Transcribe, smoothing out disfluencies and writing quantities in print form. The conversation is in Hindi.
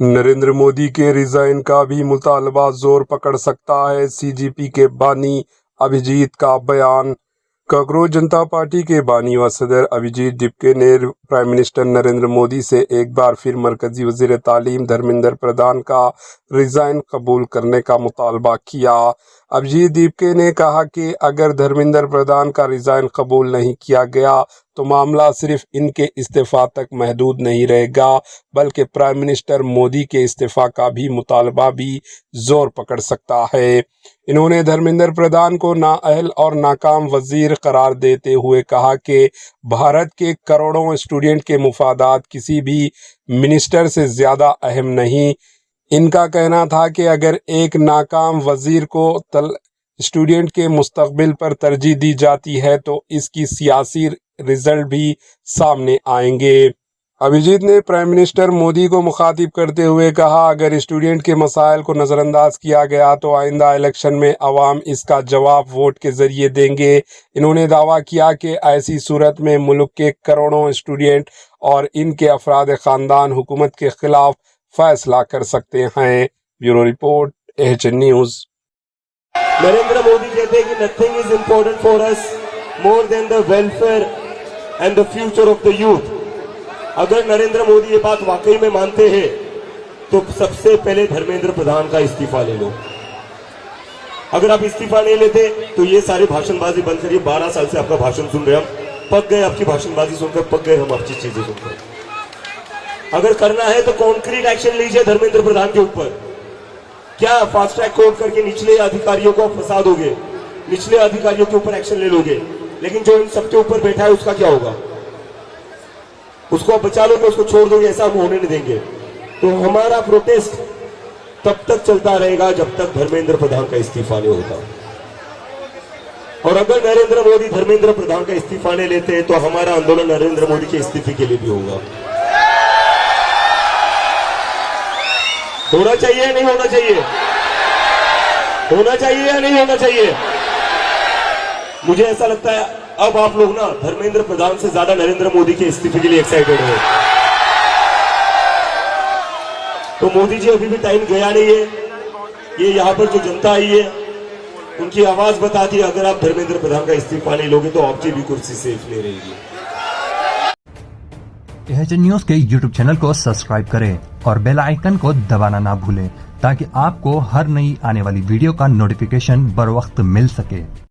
नरेंद्र मोदी के रिजाइन का भी मुतालबा जोर पकड़ सकता है। सीजीपी के बानी अभिजीत का बयान। कांग्रेस जनता पार्टी के बानी व सदर अभिजीत डिपके ने प्राइम मिनिस्टर नरेंद्र मोदी से एक बार फिर मरकजी वजीर तालीम धर्मेंद्र प्रधान का रिजाइन कबूल करने का मुतालबा किया। अभिजीत डिपके ने कहा कि अगर धर्मेंद्र प्रधान का रिजाइन कबूल नहीं किया गया तो मामला सिर्फ इनके इस्तीफा तक महदूद नहीं रहेगा, बल्कि प्राइम मिनिस्टर मोदी के इस्तीफा का भी मुतालबा भी जोर पकड़ सकता है। इन्होंने धर्मेंद्र प्रधान को नाअहल और नाकाम वजीर करार देते हुए कहा कि भारत के करोड़ों स्टूडेंट के मुफादात किसी भी मिनिस्टर से ज़्यादा अहम नहीं। इनका कहना था कि अगर एक नाकाम वजीर को स्टूडेंट के मुस्तकबिल पर तरजीह दी जाती है तो इसकी सियासी रिजल्ट भी सामने आएंगे। अभिजीत ने प्राइम मिनिस्टर मोदी को मुखातिब करते हुए कहा, अगर स्टूडेंट के मसाइल को नज़रअंदाज किया गया तो आइंदा इलेक्शन में अवाम इसका जवाब वोट के ज़रिए देंगे। इन्होंने दावा किया कि ऐसी सूरत में मुल्क के करोड़ों स्टूडेंट और इनके अफराद ख़ानदान हुकूमत के खिलाफ फैसला कर सकते हैं। Bureau report, HN news. Narendra Modi कहते हैं कि nothing is important for us more than the welfare and the future of the youth. अगर नरेंद्र मोदी ये बात वाकई में मानते हैं तो सबसे पहले धर्मेंद्र प्रधान का इस्तीफा ले लो। अगर आप इस्तीफा नहीं लेते तो ये सारे भाषणबाजी बंद करिए। 12 साल से आपका भाषण सुन रहे हम, पक गए आपकी भाषणबाजी सुनकर, पक गए हम आपकी चीजें सुनकर। अगर करना है तो कॉन्क्रीट एक्शन लीजिए धर्मेंद्र प्रधान के ऊपर। क्या फास्ट ट्रैक कोर्ट करके निचले अधिकारियों को फंसा दोगे, निचले अधिकारियों के ऊपर एक्शन ले लोगे, लेकिन जो इन सबके ऊपर बैठा है उसका क्या होगा? उसको आप बचा लोगे, उसको छोड़ दोगे? ऐसा हम होने नहीं देंगे। तो हमारा प्रोटेस्ट तब तक चलता रहेगा जब तक धर्मेंद्र प्रधान का इस्तीफा नहीं होता। और अगर नरेंद्र मोदी धर्मेंद्र प्रधान का इस्तीफा नहीं लेते तो हमारा आंदोलन नरेंद्र मोदी के इस्तीफे के लिए भी होगा। होना चाहिए नहीं होना चाहिए? होना चाहिए या नहीं होना चाहिए? मुझे ऐसा लगता है अब आप लोग ना धर्मेंद्र प्रधान से ज्यादा नरेंद्र मोदी के इस्तीफे के लिए एक्साइटेड हो। तो मोदी जी अभी भी टाइम गया नहीं है। ये यहां पर जो जनता आई है उनकी आवाज बताती है, अगर आप धर्मेंद्र प्रधान का इस्तीफा नहीं लोगे तो आपकी भी कुर्सी सेफ नहीं रहेगी। एचएन न्यूज़ के यूट्यूब चैनल को सब्सक्राइब करें और बेल आइकन को दबाना ना भूलें ताकि आपको हर नई आने वाली वीडियो का नोटिफिकेशन बर वक्त मिल सके।